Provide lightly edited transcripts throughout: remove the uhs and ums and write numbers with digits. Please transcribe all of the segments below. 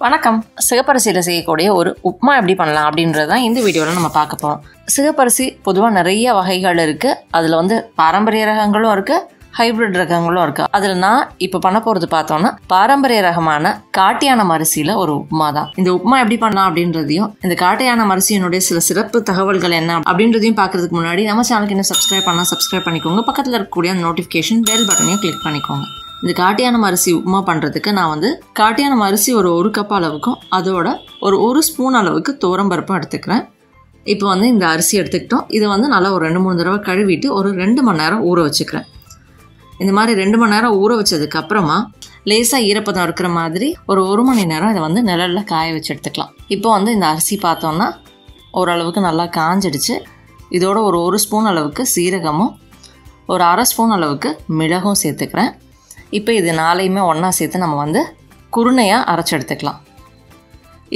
வணக்கம். சிகப்பரிசியில் செய்யக்கூடிய ஒரு உப்புமா எப்படி பண்ணலாம் அப்படின்றது தான் இந்த வீடியோவில் நம்ம பார்க்க போகிறோம். சிகப்பரிசி பொதுவாக நிறைய வகைகள் இருக்குது. அதில் பாரம்பரிய ரகங்களும் இருக்குது, ஹைப்ரிட் ரகங்களும் இருக்குது. அதில் நான் இப்போ பண்ண போகிறது பார்த்தோன்னா பாரம்பரிய ரகமான காட்டியானம் அரிசியில் ஒரு உப்புமா தான். இந்த உப்புமா எப்படி பண்ணலாம் அப்படின்றதையும் இந்த காட்டியானம் அரிசியினுடைய சில சிறப்பு தகவல்கள் என்ன அப்படின்றதையும் பார்க்கறதுக்கு முன்னாடி நம்ம சேனலுக்கு இன்னும் சப்ஸ்கிரைப் பண்ணிக்கோங்க. பக்கத்தில் இருக்கக்கூடிய அந்த நோட்டிஃபிகேஷன் பெல் பட்டனையும் கிளிக் பண்ணிக்கோங்க. இந்த காட்டியானம் அரிசி உப்புமா பண்ணுறதுக்கு நான் காட்டியானம் அரிசி ஒரு கப் அளவுக்கும் அதோட ஒரு ஸ்பூன் அளவுக்கு துவரம்பருப்பும் எடுத்துக்கிறேன். இப்போ இந்த அரிசி எடுத்துக்கிட்டோம். இதை நல்லா ஒரு 2-3 தடவை கழுவிட்டு ஒரு 2 மணி நேரம் ஊற வச்சுக்கிறேன். இந்த மாதிரி 2 மணி நேரம் ஊற வச்சதுக்கப்புறமா லேசாக ஈரப்பதம் இருக்கிற மாதிரி ஒரு மணி நேரம் இதை நிழலில் காய வச்சு எடுத்துக்கலாம். இப்போ இந்த அரிசி பார்த்தோன்னா ஓரளவுக்கு நல்லா காஞ்சிடுச்சு. இதோட ஒரு ஸ்பூன் அளவுக்கு சீரகமும் ஒரு அரை ஸ்பூன் அளவுக்கு மிளகும் சேர்த்துக்கிறேன். இப்போ இது நாளையுமே ஒன்றா சேர்த்து நம்ம குருணையாக அரைச்சி எடுத்துக்கலாம்.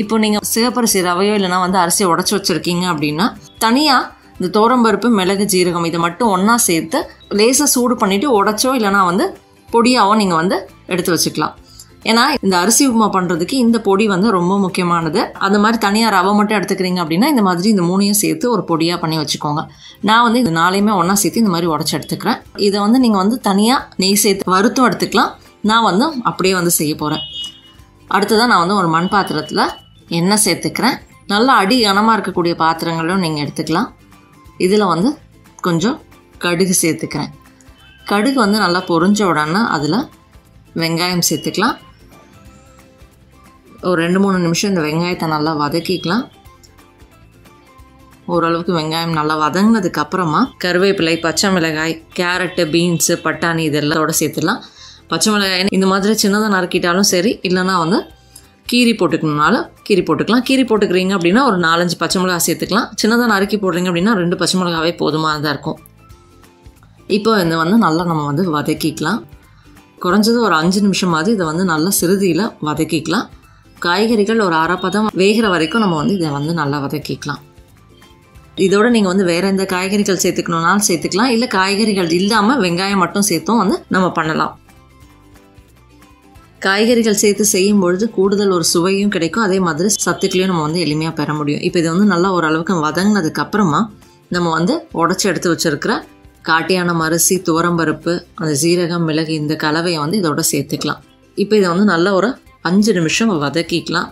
இப்போ நீங்கள் சிகப்பரிசி ரவையோ இல்லைனா அரிசியை உடச்சி வச்சுருக்கீங்க அப்படின்னா தனியாக இந்த துவரம்பருப்பு, மிளகு, ஜீரகம் இதை மட்டும் ஒன்றா சேர்த்து லேசாக சூடு பண்ணிவிட்டு உடச்சோ இல்லைனா பொடியாவோ நீங்கள் எடுத்து வச்சுக்கலாம். ஏன்னா இந்த அரிசி உப்புமா பண்ணுறதுக்கு இந்த பொடி ரொம்ப முக்கியமானது. அந்த மாதிரி தனியாக ரவை மட்டும் எடுத்துக்கிறீங்க அப்படின்னா இந்த மாதிரி இந்த 3ஐயும் சேர்த்து ஒரு பொடியாக பண்ணி வச்சுக்கோங்க. நான் இந்த 4ஐயுமே ஒன்றா சேர்த்து இந்த மாதிரி உடச்சி எடுத்துக்கிறேன். இதை நீங்கள் தனியாக நெய் சேர்த்து வறுத்தும் எடுத்துக்கலாம். நான் அப்படியே செய்ய போகிறேன். அடுத்ததாக நான் ஒரு மண் பாத்திரத்தில் எண்ணெய் சேர்த்துக்கிறேன். நல்லா அடி கனமாக இருக்கக்கூடிய பாத்திரங்களும் நீங்கள் எடுத்துக்கலாம். இதில் கொஞ்சம் கடுகு சேர்த்துக்கிறேன். கடுகு நல்லா பொரிஞ்ச உடனே அதில் வெங்காயம் சேர்த்துக்கலாம். ஒரு 2-3 நிமிஷம் இந்த வெங்காயத்தை நல்லா வதக்கிக்கலாம். ஓரளவுக்கு வெங்காயம் நல்லா வதங்கினதுக்கப்புறமா கருவேப்பிலை, பச்சை மிளகாய், கேரட்டு, பீன்ஸு, பட்டாணி இதெல்லாம் சேர்த்துடலாம். பச்சை மிளகாய் இந்த மாதிரி சின்னதாக நறுக்கிட்டாலும் சரி, இல்லைனா கீரி போட்டுக்கணுனாலும் கீரி போட்டுக்கலாம். கீரி போட்டுக்கிறீங்க அப்படின்னா ஒரு 4-5 பச்சை மிளகாய் சேர்த்துக்கலாம். சின்னதாக நறுக்கி போடுறீங்க அப்படின்னா 2 பச்சை மிளகாவே போதுமானதாக இருக்கும். இப்போ இந்த நல்லா நம்ம வதக்கிக்கலாம். குறைஞ்சது ஒரு 5 நிமிஷமாவது இதை நல்லா சிறுதியில் வதக்கிக்கலாம். காய்கறிகள் ஒரு அரை பதம் வேகிற வரைக்கும் நம்ம இதை நல்லா வதக்கிக்கலாம். இதோட நீங்கள் வேறு எந்த காய்கறிகள் சேர்த்துக்கணுன்னாலும் சேர்த்துக்கலாம். இல்லை காய்கறிகள் இல்லாமல் வெங்காயம் மட்டும் சேர்த்தும் நம்ம பண்ணலாம். காய்கறிகள் சேர்த்து செய்யும் பொழுது கூடுதல் ஒரு சுவையும் கிடைக்கும். அதே மாதிரி சத்துக்களையும் நம்ம எளிமையாக பெற முடியும். இப்போ இது நல்லா ஓரளவுக்கு வதங்கினதுக்கப்புறமா நம்ம உடச்சி எடுத்து வச்சுருக்கிற காட்டியானம் அரிசி, துவரம்பருப்பு, அந்த ஜீரகம், மிளகு இந்த கலவையை இதோட சேர்த்துக்கலாம். இப்போ இதை நல்லா ஒரு 5 நிமிஷம் வதக்கிக்கலாம்.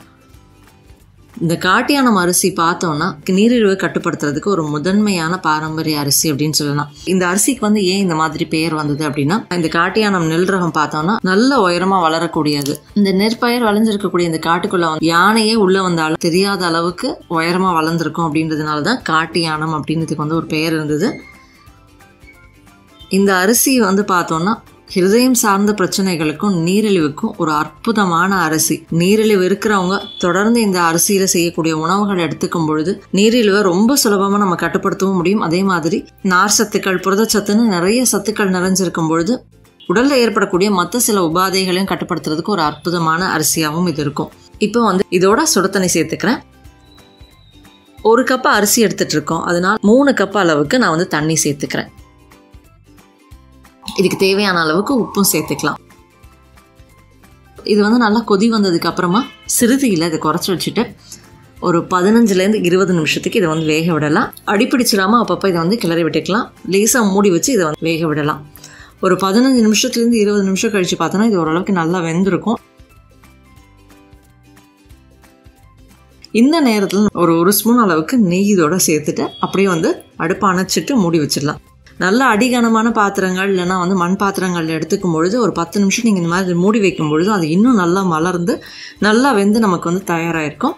இந்த காட்டியானம் அரிசி பார்த்தோன்னா நீரிழிவை கட்டுப்படுத்துறதுக்கு ஒரு முதன்மையான பாரம்பரிய அரிசி அப்படின்னு சொல்லலாம். இந்த அரிசிக்கு ஏன் இந்த மாதிரி பெயர் வந்தது அப்படின்னா, இந்த காட்டியானம் நெல் ரகம் பார்த்தோன்னா நல்ல உயரமாக வளரக்கூடியது. இந்த நெற்பயிர் வளைஞ்சிருக்கக்கூடிய இந்த காட்டுக்குள்ள யானையே உள்ள வந்தாலும் தெரியாத அளவுக்கு உயரமாக வளர்ந்துருக்கும். அப்படின்றதுனால தான் காட்டியானம் அப்படின்றதுக்கு ஒரு பெயர் இருந்தது. இந்த அரிசி பார்த்தோன்னா ஹிருதயம் சார்ந்த பிரச்சனைகளுக்கும் நீரிழிவுக்கும் ஒரு அற்புதமான அரிசி. நீரிழிவு இருக்கிறவங்க தொடர்ந்து இந்த அரிசியில் செய்யக்கூடிய உணவுகள் எடுத்துக்கும் பொழுது நீரிழிவை ரொம்ப சுலபமாக நம்ம கட்டுப்படுத்தவும் முடியும். அதே மாதிரி நார் சத்துக்கள், புரதச்சத்துன்னு நிறைய சத்துக்கள் நிறைஞ்சிருக்கும் பொழுது உடலில் ஏற்படக்கூடிய மற்ற சில உபாதைகளையும் கட்டுப்படுத்துறதுக்கு ஒரு அற்புதமான அரிசியாகவும் இது இருக்கும். இப்போ இதோட சுடு தண்ணி சேர்த்துக்கிறேன். 1 கப் அரிசி எடுத்துகிட்டு இருக்கோம். அதனால் 3 கப் அளவுக்கு நான் தண்ணி சேர்த்துக்கிறேன். இதுக்கு தேவையான அளவுக்கு உப்பும் சேர்த்துக்கலாம். இது நல்லா கொதி வந்ததுக்கு அப்புறமா சிறுதியில் இதை குறைச்சி வச்சுட்டு ஒரு 15லேருந்து 20 நிமிஷத்துக்கு இதை வேக விடலாம். அடிப்பிடிச்சிடாமல் அப்பப்போ இதை கிளறி விட்டுக்கலாம். லேசாக மூடி வச்சு இதை வேக விடலாம். ஒரு 15 நிமிஷத்துலேருந்து 20 நிமிஷம் கழித்து பார்த்தோன்னா இது ஓரளவுக்கு நல்லா வெந்திருக்கும். இந்த நேரத்தில் ஒரு ஸ்பூன் அளவுக்கு நெய் இதோட சேர்த்துட்டு அப்படியே அடுப்பை அணைச்சிட்டு மூடி வச்சிடலாம். நல்ல அடிகனமான பாத்திரங்கள் இல்லைனா மண் பாத்திரங்கள் எடுத்துக்கும் பொழுது ஒரு 10 நிமிஷம் நீங்கள் இந்த மாதிரி மூடி வைக்கும் பொழுது அது இன்னும் நல்லா மலர்ந்து நல்லா வெந்து நமக்கு தயாராகிருக்கும்.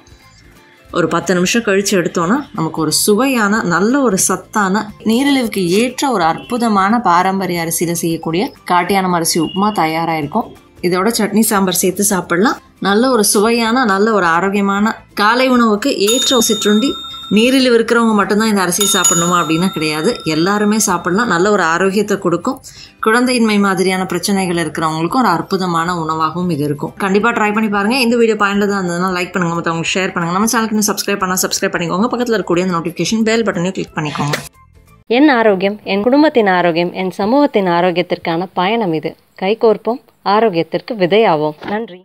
ஒரு 10 நிமிஷம் கழித்து எடுத்தோன்னா நமக்கு ஒரு சுவையான நல்ல ஒரு சத்தான நீரிழிவுக்கு ஏற்ற ஒரு அற்புதமான பாரம்பரிய அரிசியில் செய்யக்கூடிய காட்டியானம் அரிசி உப்புமா தயாராகிருக்கும். இதோட சட்னி, சாம்பார் சேர்த்து சாப்பிடலாம். நல்ல ஒரு சுவையான நல்ல ஒரு ஆரோக்கியமான காலை உணவுக்கு ஏற்ற சிற்றுண்டி. நீரிழிவு இருக்கிறவங்க மட்டும்தான் இந்த அரிசியை சாப்பிடணுமா அப்படின்னா கிடையாது. எல்லாருமே சாப்பிடலாம். நல்ல ஒரு ஆரோக்கியத்தை கொடுக்கும். குழந்தையின்மை மாதிரியான பிரச்சனைகள் இருக்கிறவங்களுக்கும் ஒரு அற்புதமான உணவாகவும் இது இருக்கும். கண்டிப்பாக ட்ரை பண்ணி பாருங்கள். இந்த வீடியோ பயனுள்ளதாக இருந்ததுன்னா லைக் பண்ணுங்கள், மற்றவங்களுக்கு ஷேர் பண்ணுங்கள். நம்ம சேனலுக்கு சப்ஸ்கிரைப் பண்ணிக்கோங்க. பக்கத்தில் இருக்கக்கூடிய அந்த நோட்டிஃபிகேஷன் பெல் பட்டனையும் கிளிக் பண்ணிக்கோங்க. என் ஆரோக்கியம், என் குடும்பத்தின் ஆரோக்கியம், என் சமூகத்தின் ஆரோக்கியத்திற்கான பயணம் இது. கைகோர்ப்போம், ஆரோக்கியத்திற்கு விதையாவோம். நன்றி.